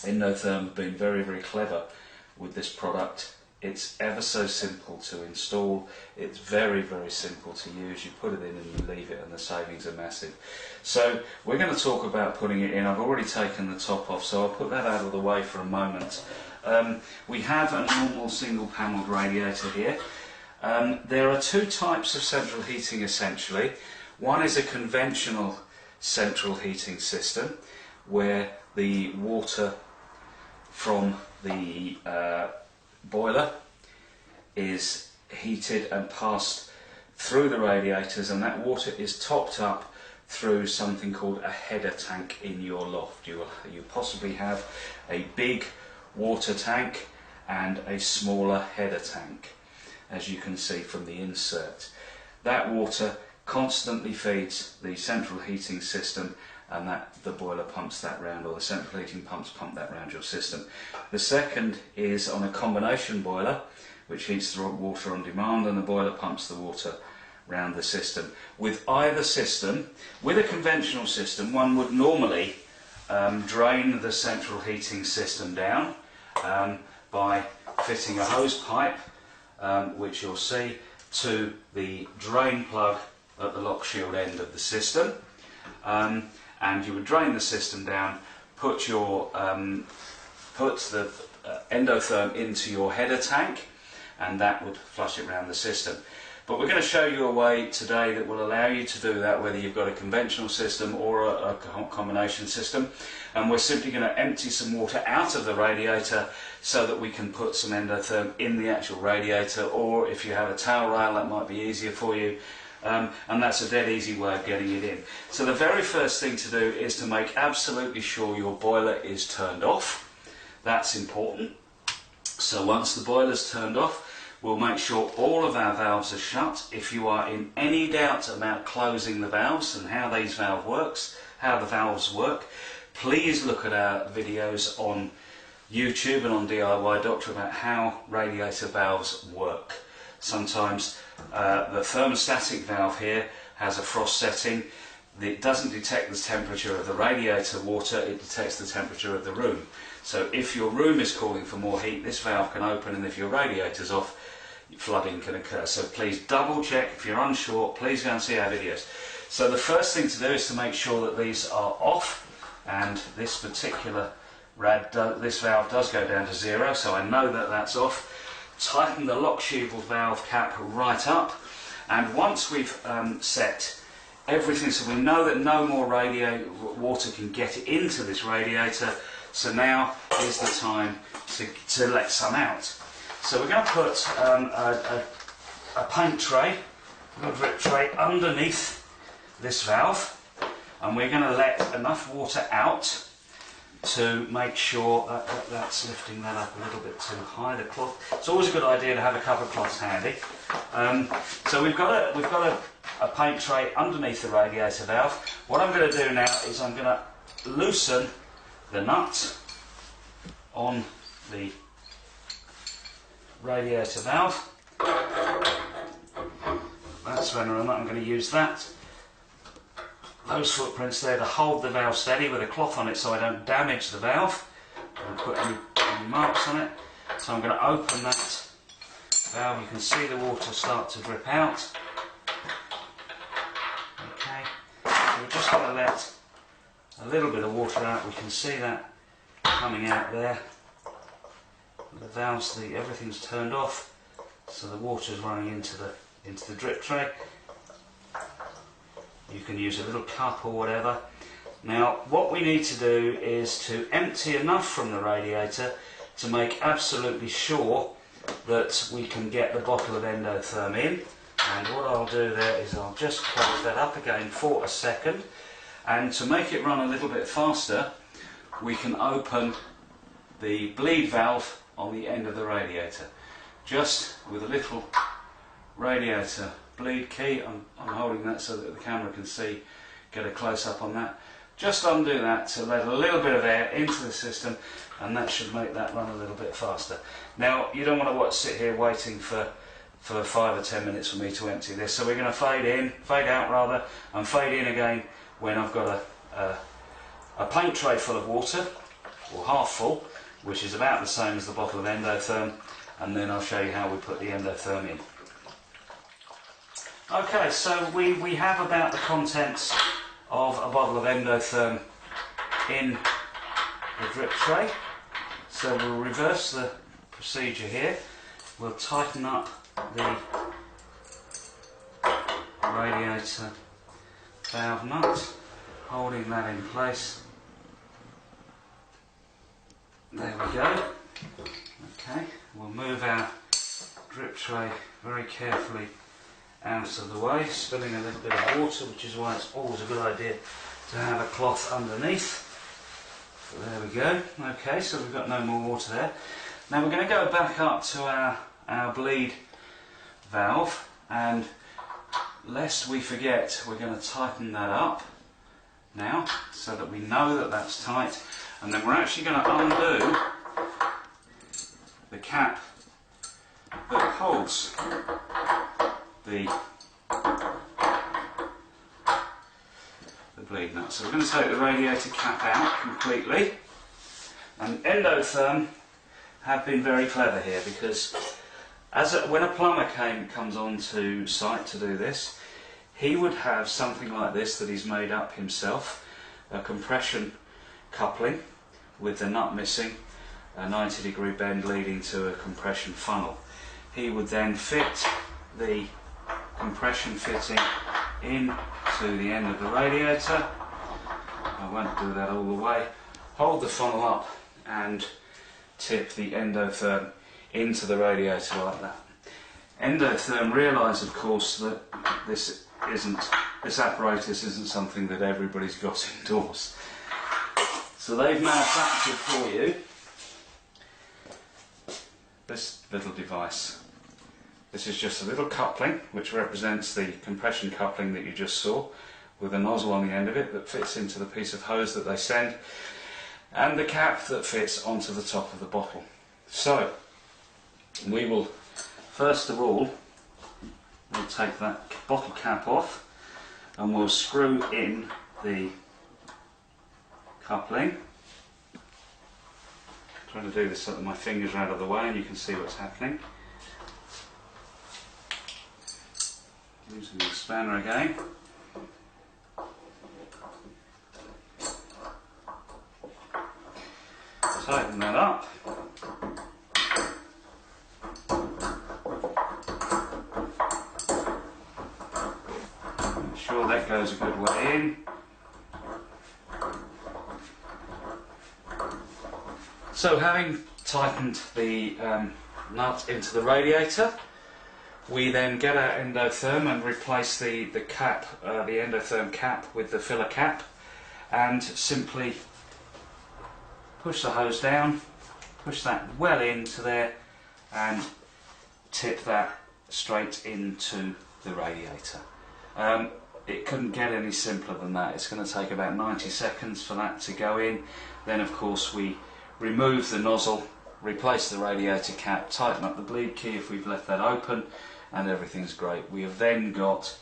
EndoTherm have been very, very clever with this product. It's ever so simple to install, it's very, very simple to use. You put it in and you leave it and the savings are massive. So we're going to talk about putting it in. I've already taken the top off, so I'll put that out of the way for a moment. We have a normal single panelled radiator here. There are two types of central heating essentially. One is a conventional central heating system where the water from the boiler is heated and passed through the radiators, and that water is topped up through something called a header tank in your loft. You possibly have a big water tank and a smaller header tank, as you can see from the insert. That water constantly feeds the central heating system, and the boiler pumps that round, or the central heating pumps pump that round your system. The second is on a combination boiler, which heats the water on demand, and the boiler pumps the water round the system. With either system, with a conventional system, one would normally drain the central heating system down by fitting a hose pipe, which you'll see, to the drain plug at the lock shield end of the system. And you would drain the system down, put the EndoTherm into your header tank, and that would flush it around the system. But we're going to show you a way today that will allow you to do that, whether you've got a conventional system or a combination system. And we're simply going to empty some water out of the radiator so that we can put some EndoTherm in the actual radiator, or if you have a towel rail, that might be easier for you. And that's a dead easy way of getting it in. So the very first thing to do is to make absolutely sure your boiler is turned off. That's important. So once the boiler's turned off, we'll make sure all of our valves are shut. If you are in any doubt about closing the valves and how the valves work, please look at our videos on YouTube and on DIY Doctor about how radiator valves work. Sometimes the thermostatic valve here has a frost setting. It doesn't detect the temperature of the radiator water, it detects the temperature of the room. So if your room is calling for more heat, this valve can open, and if your radiator's off, flooding can occur. So please double check. If you're unsure, please go and see our videos. So the first thing to do is to make sure that these are off, and this particular this valve does go down to 0, so I know that that's off. Tighten the lock shield valve cap right up, and once we've set everything, so we know that no more water can get into this radiator, so now is the time to let some out. So we're going to put a paint tray, a drip tray underneath this valve, and we're going to let enough water out to make sure that that's lifting that up a little bit too high. The cloth. It's always a good idea to have a couple of cloths handy. So we've got a paint tray underneath the radiator valve. What I'm going to do now is I'm going to loosen the nut on the radiator valve. That's when I'm going to use those footprints there to hold the valve steady with a cloth on it so I don't damage the valve and put any marks on it. So I'm going to open that valve. You can see the water start to drip out. Okay, so we're just going to let a little bit of water out. We can see that coming out there. The valves, everything's turned off, so the water's running into the drip tray. You can use a little cup or whatever. Now what we need to do is to empty enough from the radiator to make absolutely sure that we can get the bottle of EndoTherm in. And what I'll do there is I'll just close that up again for a second, and to make it run a little bit faster we can open the bleed valve on the end of the radiator, just with a little radiator bleed key. I'm holding that so that the camera can see, get a close-up on that. Just undo that to let a little bit of air into the system, and that should make that run a little bit faster. Now you don't want to sit here waiting for 5 or 10 minutes for me to empty this, so we're going to fade out rather, and fade in again when I've got a paint tray full of water, or half full, which is about the same as the bottle of EndoTherm, and then I'll show you how we put the EndoTherm in. Okay, so we have about the contents of a bottle of EndoTherm in the drip tray. So we'll reverse the procedure here. We'll tighten up the radiator valve nut, holding that in place. There we go. Okay, we'll move our drip tray very carefully out of the way, spilling a little bit of water, which is why it's always a good idea to have a cloth underneath. So there we go. Okay, so we've got no more water there. Now we're going to go back up to our bleed valve, and lest we forget, we're going to tighten that up now so that we know that that's tight, and then we're actually going to undo the cap that holds the bleed nut. So we're going to take the radiator cap out completely, and EndoTherm have been very clever here, because when a plumber comes onto site to do this, he would have something like this that he's made up himself, a compression coupling with the nut missing, a 90-degree bend leading to a compression funnel. He would then fit the compression fitting into the end of the radiator. I won't do that all the way. Hold the funnel up and tip the EndoTherm into the radiator like that. EndoTherm realise, of course, that this apparatus isn't something that everybody's got indoors. So they've manufactured for you this little device. This is just a little coupling which represents the compression coupling that you just saw, with a nozzle on the end of it that fits into the piece of hose that they send, and the cap that fits onto the top of the bottle. So we will first of all, we'll take that bottle cap off and we'll screw in the coupling. I'm trying to do this so that my fingers are out of the way and you can see what's happening. Using the spanner again. Tighten that up. Make sure that goes a good way in. So having tightened the nut into the radiator, we then get our EndoTherm and replace the cap, the EndoTherm cap with the filler cap, and simply push the hose down, push that well into there, and tip that straight into the radiator. It couldn't get any simpler than that. It's going to take about 90 seconds for that to go in. Then of course we remove the nozzle, replace the radiator cap, tighten up the bleed key if we've left that open, and everything's great. We have then got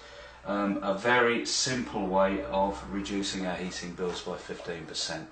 a very simple way of reducing our heating bills by 15%.